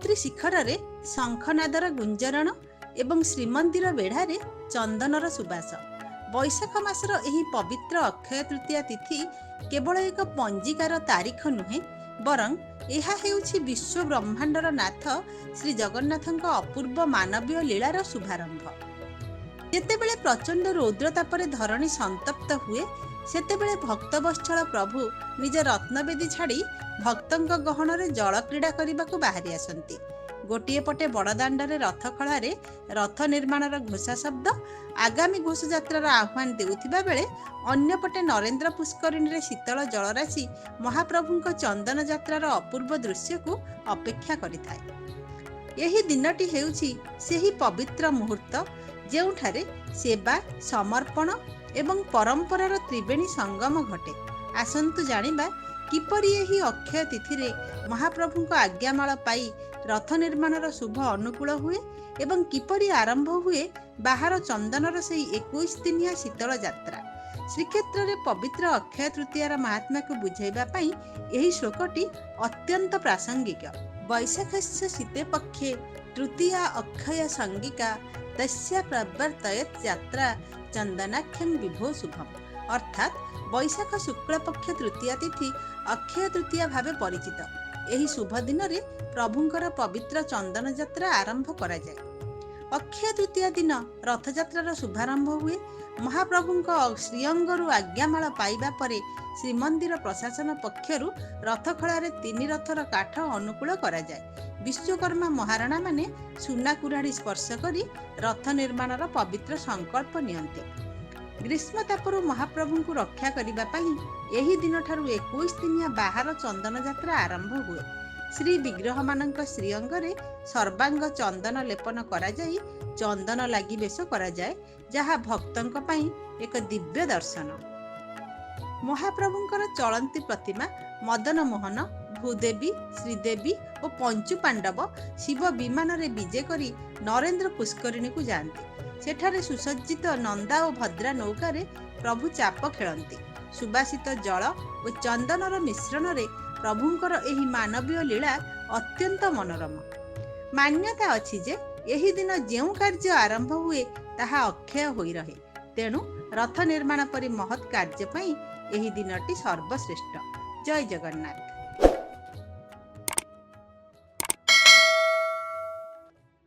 ଗଙ୍ଗୋତ୍ରୀ ଶିଖରରେ ଶଙ୍ଖନାଦର ଗୁଞ୍ଜରଣ ଏବଂ ଶ୍ରୀମନ୍ଦିର ବେଢ଼ାରେ ଚନ୍ଦନର ସୁବାସ। ବୈଶାଖ ମାସର ଏହି ପବିତ୍ର ଅକ୍ଷୟ ତୃତୀୟା ତିଥି କେବଳ ଏକ ପଞ୍ଜିକାର ତାରିଖ ନୁହେଁ, ବରଂ ଏହା ହେଉଛି ବିଶ୍ୱ ବ୍ରହ୍ମାଣ୍ଡର ନାଥ ଶ୍ରୀ ଜଗନ୍ନାଥଙ୍କ ଅପୂର୍ବ ମାନବୀୟ ଲୀଳାର ଶୁଭାରମ୍ଭ। ଯେତେବେଳେ ପ୍ରଚଣ୍ଡ ରୌଦ୍ରତାପରେ ଧରଣୀ ସନ୍ତପ୍ତ ହୁଏ, ସେତେବେଳେ ଭକ୍ତବତ୍ସଳ ପ୍ରଭୁ ନିଜ ରତ୍ନବେଦୀ ଛାଡ଼ି ଭକ୍ତଙ୍କ ଗହଣରେ ଜଳ କ୍ରୀଡ଼ା କରିବାକୁ ବାହାରି ଆସନ୍ତି। ଗୋଟିଏ ପଟେ ବଡ଼ଦାଣ୍ଡରେ ରଥଖଳାରେ ରଥ ନିର୍ମାଣର ଘୋଷା ଶବ୍ଦ ଆଗାମୀ ଘୋଷଯାତ୍ରାର ଆହ୍ୱାନ ଦେଉଥିବା ବେଳେ, ଅନ୍ୟପଟେ ନରେନ୍ଦ୍ର ପୁଷ୍କରିଣୀରେ ଶୀତଳ ଜଳରାଶି ମହାପ୍ରଭୁଙ୍କ ଚନ୍ଦନ ଯାତ୍ରାର ଅପୂର୍ବ ଦୃଶ୍ୟକୁ ଅପେକ୍ଷା କରିଥାଏ। ଏହି ଦିନଟି ହେଉଛି ସେହି ପବିତ୍ର ମୁହୂର୍ତ୍ତ ଯେଉଁଠାରେ ସେବା, ସମର୍ପଣ ଏବଂ ପରମ୍ପରାର ତ୍ରିବେଣୀ ସଙ୍ଗମ ଘଟେ। ଆସନ୍ତୁ ଜାଣିବା କିପରି ଏହି ଅକ୍ଷୟ ତିଥିରେ ମହାପ୍ରଭୁଙ୍କ ଆଜ୍ଞାମାଳ ପାଇ ରଥ ନିର୍ମାଣର ଶୁଭ ଅନୁକୂଳ ହୁଏ ଏବଂ କିପରି ଆରମ୍ଭ ହୁଏ ବାହାର ଚନ୍ଦନର ସେହି 21 ଦିନିଆ ଶୀତଳ ଯାତ୍ରା। ଶ୍ରୀକ୍ଷେତ୍ରରେ ପବିତ୍ର ଅକ୍ଷୟ ତୃତୀୟାର ମହାତ୍ମ୍ୟକୁ ବୁଝାଇବା ପାଇଁ ଏହି ଶ୍ଲୋକଟି ଅତ୍ୟନ୍ତ ପ୍ରାସଙ୍ଗିକ। ବୈଶାଖସ୍ୟ ଶୀତେ ପକ୍ଷେ ତୃତୀୟା ଅକ୍ଷୟ ସଙ୍ଗିକା ତସ୍ୟା ପ୍ରବର୍ତ୍ତୟତ୍ ଯାତ୍ରା ଚନ୍ଦନାଖ୍ୟଂ ବିଭୋ ଶୁଭମ୍। ଅର୍ଥାତ୍ ବୈଶାଖ ଶୁକ୍ଳପକ୍ଷ ତୃତୀୟା ତିଥି ଅକ୍ଷୟ ତୃତୀୟା ଭାବେ ପରିଚିତ। ଏହି ଶୁଭ ଦିନରେ ପ୍ରଭୁଙ୍କର ପବିତ୍ର ଚନ୍ଦନ ଯାତ୍ରା ଆରମ୍ଭ କରାଯାଏ। ଅକ୍ଷୟ ତୃତୀୟା ଦିନ ରଥଯାତ୍ରାର ଶୁଭାରମ୍ଭ ହୁଏ। ମହାପ୍ରଭୁଙ୍କ ଶ୍ରୀଅଙ୍ଗରୁ ଆଜ୍ଞାମାଳ ପାଇବା ପରେ ଶ୍ରୀମନ୍ଦିର ପ୍ରଶାସନ ପକ୍ଷରୁ ରଥଖଳାରେ 3 ରଥର କାଠ ଅନୁକୂଳ କରାଯାଏ। ବିଶ୍ୱକର୍ମା ମହାରଣାମାନେ ସୁନା କୁରାଢ଼ୀ ସ୍ପର୍ଶ କରି ରଥ ନିର୍ମାଣର ପବିତ୍ର ସଂକଳ୍ପ ନିଅନ୍ତି। ଗ୍ରୀଷ୍ମ ତାପରୁ ମହାପ୍ରଭୁଙ୍କୁ ରକ୍ଷା କରିବା ପାଇଁ ଏହି ଦିନଠାରୁ 21 ଦିନିଆ ବାହାର ଚନ୍ଦନ ଯାତ୍ରା ଆରମ୍ଭ ହୁଏ। ଶ୍ରୀ ବିଗ୍ରହମାନଙ୍କ ଶ୍ରୀଅଙ୍ଗରେ ସର୍ବାଙ୍ଗ ଚନ୍ଦନ ଲେପନ କରାଯାଇ ଚନ୍ଦନ ଲାଗି ବେଶ କରାଯାଏ, ଯାହା ଭକ୍ତଙ୍କ ପାଇଁ ଏକ ଦିବ୍ୟ ଦର୍ଶନ। ମହାପ୍ରଭୁଙ୍କର ଚଳନ୍ତି ପ୍ରତିମା ମଦନ ମୋହନ, ଭୂଦେବୀ, ଶ୍ରୀଦେବୀ ଓ ପଞ୍ଚୁ ପାଣ୍ଡବ ଶିବ ବିମାନରେ ବିଜେ କରି ନରେନ୍ଦ୍ର ପୁଷ୍କରିଣୀକୁ ଯାଆନ୍ତି। ସେଠାରେ ସୁସଜ୍ଜିତ ନନ୍ଦା ଓ ଭଦ୍ରା ନୌକାରେ ପ୍ରଭୁ ଚାପ ଖେଳନ୍ତି। ସୁବାସିତ ଜଳ ଓ ଚନ୍ଦନର ମିଶ୍ରଣରେ ପ୍ରଭୁଙ୍କର ଏହି ମାନବୀୟ ଲୀଳା ଅତ୍ୟନ୍ତ ମନୋରମ। ମାନ୍ୟତା ଅଛି ଯେ ଏହି ଦିନ ଯେଉଁ କାର୍ଯ୍ୟ ଆରମ୍ଭ ହୁଏ ତାହା ଅକ୍ଷୟ ହୋଇ ରହେ। ତେଣୁ ରଥ ନିର୍ମାଣ ପରି ମହତ୍ କାର୍ଯ୍ୟ ପାଇଁ ଏହି ଦିନଟି ସର୍ବଶ୍ରେଷ୍ଠ। ଜୟ ଜଗନ୍ନାଥ।